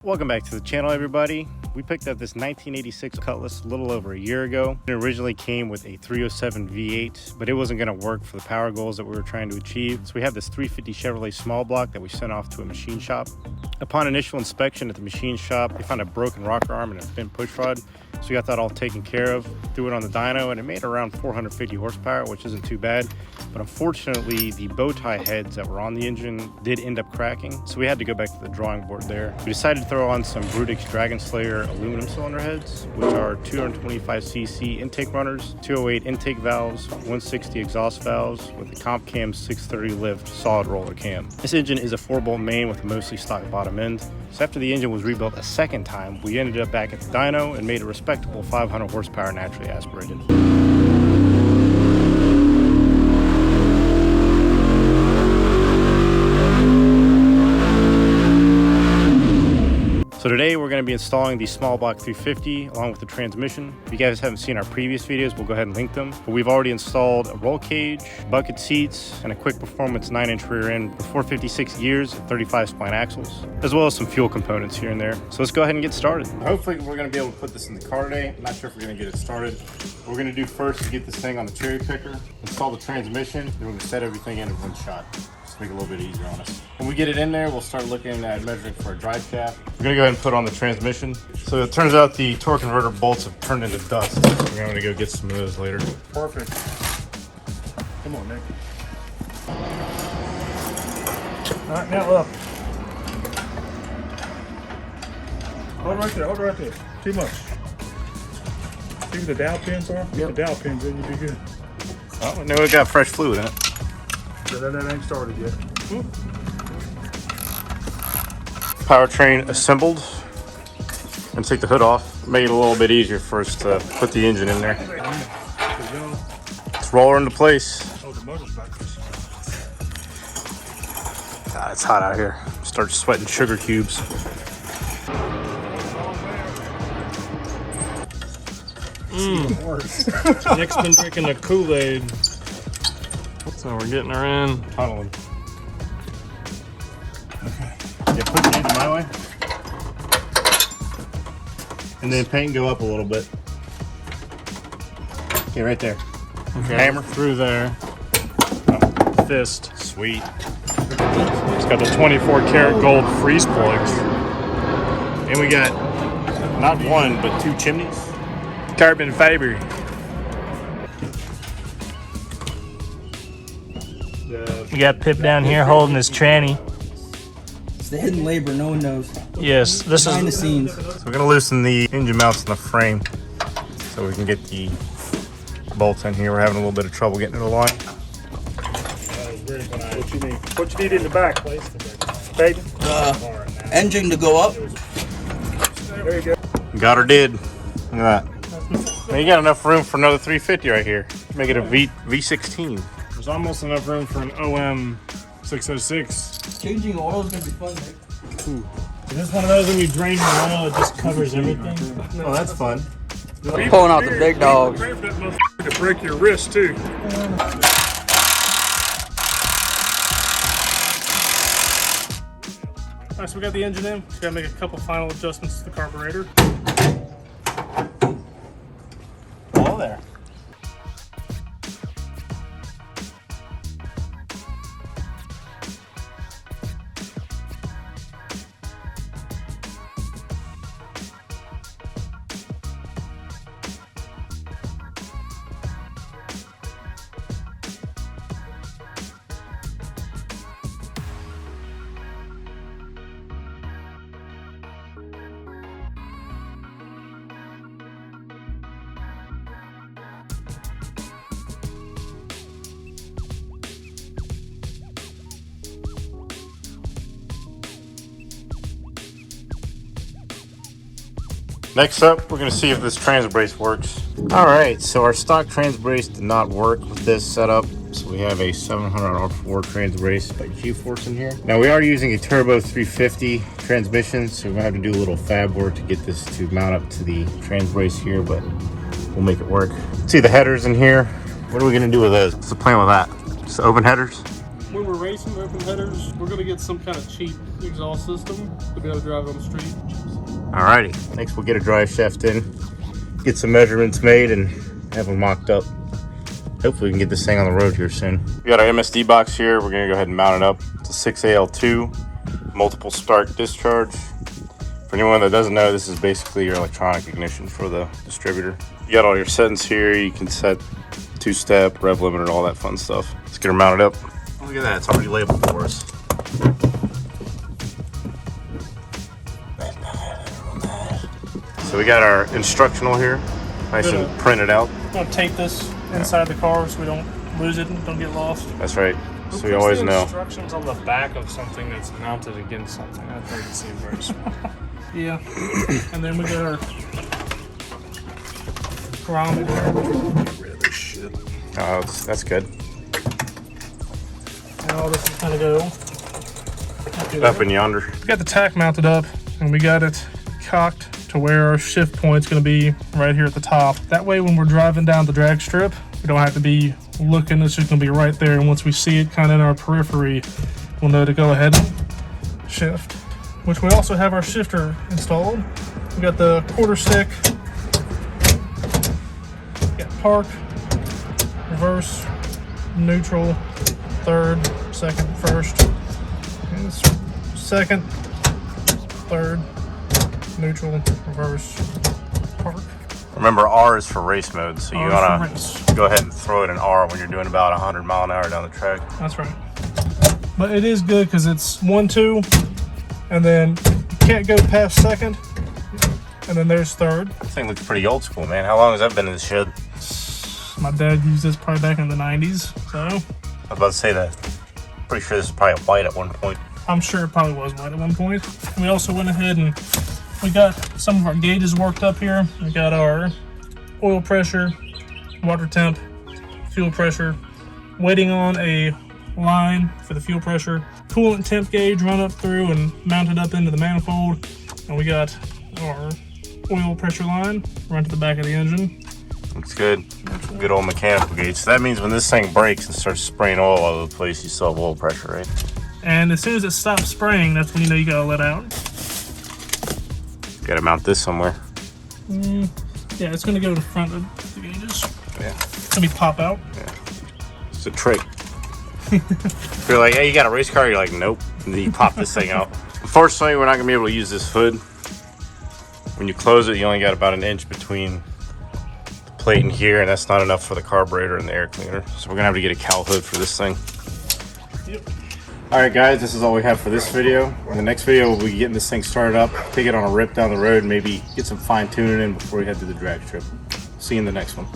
Welcome back to the channel, everybody. We picked up this 1986 Cutlass a little over a year ago. It originally came with a 307 V8, but it wasn't going to work for the power goals that we were trying to achieve. So we have this 350 Chevrolet small block that we sent off to a machine shop. Upon initial inspection at the machine shop, they found a broken rocker arm and a bent push rod. So we got that all taken care of, threw it on the dyno, and it made around 450 horsepower, which isn't too bad. But unfortunately, the bow tie heads that were on the engine did end up cracking. So we had to go back to the drawing board there. We decided to throw on some Brutix Dragon Slayer aluminum cylinder heads, which are 225cc intake runners, 208 intake valves, 160 exhaust valves with a comp cam 630 lift solid roller cam. This engine is a 4-bolt main with a mostly stock bottom end. So after the engine was rebuilt a second time, we ended up back at the dyno and made a respectable 500 horsepower naturally aspirated. So today we're going to be installing the small block 350 along with the transmission. If you guys haven't seen our previous videos, we'll go ahead and link them. But we've already installed a roll cage, bucket seats, and a quick performance 9-inch rear end with 456 gears and 35 spline axles, as well as some fuel components here and there. So let's go ahead and get started. Hopefully we're going to be able to put this in the car today. I'm not sure if we're going to get it started. What we're going to do first is get this thing on the cherry picker, install the transmission, then we're going to set everything in one shot. Make it a little bit easier on us. When we get it in there, we'll start looking at measuring for a drive shaft. We're gonna go ahead and put on the transmission. So it turns out the torque converter bolts have turned into dust. We're gonna go get some of those later. Perfect. Come on, Nick. All right, now up. Hold right there, hold right there. Too much. See where the dowel pins are? Get the dowel pins in, you'll be good. Oh, no, it got fresh fluid in it. That ain't started yet. Powertrain assembled. And take the hood off. Made it a little bit easier for us to put the engine in there. Let's roll her into place. God, it's hot out here. Start sweating sugar cubes. Nick's been drinking the Kool-Aid. So we're getting her in. Tunneling. Okay. Yeah, put the engine my way. And then paint go up a little bit. Okay, right there. Okay. Hammer. Through there. Oh. Fist. Sweet. It's got the 24 karat gold freeze plugs. And we got not one, but 2 chimneys. Carbon fiber. We got Pip down here holding his tranny. It's the hidden labor no one knows. Yes, this Behind the is scenes. So we're gonna loosen the engine mounts in the frame so we can get the bolts in here. We're having a little bit of trouble getting it aligned. What you need in the back, baby. Engine to go up. There you go. Got her did. Look at that. Man, you got enough room for another 350 right here. Make it a V16. There's almost enough room for an OM 606. Changing oil is gonna be fun, Nick. Ooh. Is this one of those when you drain the oil, it just covers everything? Oh, that's fun. Pulling out the big dogs. That motherfucker to break your wrist too. Alright, so we got the engine in. Just gotta make a couple final adjustments to the carburetor. Oh, there. Next up, we're going to see if this trans brace works. Alright, so our stock trans brace did not work with this setup. So we have a 700R4 trans brace by G-Force in here. Now we are using a turbo 350 transmission, so we're going to have to do a little fab work to get this to mount up to the trans brace here, but we'll make it work. See the headers in here. What are we going to do with those? What's the plan with that? Just open headers? When we're racing open headers, we're gonna get some kind of cheap exhaust system to be able to drive on the street. Alrighty, next we'll get a drive shaft in, get some measurements made, and have them mocked up. Hopefully we can get this thing on the road here soon. We got our MSD box here. We're gonna go ahead and mount it up. It's a 6AL2, multiple start discharge. For anyone that doesn't know, this is basically your electronic ignition for the distributor. You got all your settings here. You can set two-step, rev limiter, all that fun stuff. Let's get her mounted up. Oh, look at that, it's already labeled for us. So we got our instructional here, nice and printed out. I'm gonna tape this inside the car so we don't lose it and don't get lost. That's right, so we always know. Instructions on the back of something that's mounted against something. That doesn't seem very smart. Yeah, and then we got our grommet here. Get rid of this shit. Oh, that's good. And all this is gonna go up in yonder. We got the tack mounted up, and we got it cocked to where our shift point's going to be right here at the top. That way when we're driving down the drag strip, we don't have to be looking. It's just going to be right there, and once we see it kind of in our periphery, we'll know to go ahead and shift. Which we also have our shifter installed. We got the quarter stick, got park, reverse, neutral, third, second, first, and second, third, neutral, reverse, park. Remember, R is for race mode, so you want to go ahead and throw it in R when you're doing about 100 mile an hour down the track. That's right. But it is good because it's 1, 2, and then you can't go past second, and then there's third. This thing looks pretty old school, man. How long has that been in the shed? My dad used this probably back in the 90s, so. I was about to say that. Pretty sure this is probably white at one point. I'm sure it probably was white at one point. We also went ahead and we got some of our gauges worked up here. We got our oil pressure, water temp, fuel pressure, waiting on a line for the fuel pressure, coolant temp gauge run up through and mounted up into the manifold. And we got our oil pressure line run to the back of the engine. Looks good. Good old mechanical gauge. So that means when this thing breaks and starts spraying oil all over the place, you still have oil pressure, right? And as soon as it stops spraying, that's when you know you gotta let out. Gotta mount this somewhere. Yeah, it's gonna go in front of the gauges. Yeah. It's gonna be pop out. Yeah. It's a trick. If you're like, hey, you got a race car? You're like, nope. And then you pop this thing out. Unfortunately, we're not gonna be able to use this hood. When you close it, you only got about an inch between the plate and here, and that's not enough for the carburetor and the air cleaner. So we're gonna have to get a cowl hood for this thing. Yep. Alright guys, this is all we have for this video. In the next video, we'll be getting this thing started up, take it on a rip down the road, maybe get some fine tuning in before we head to the drag strip. See you in the next one.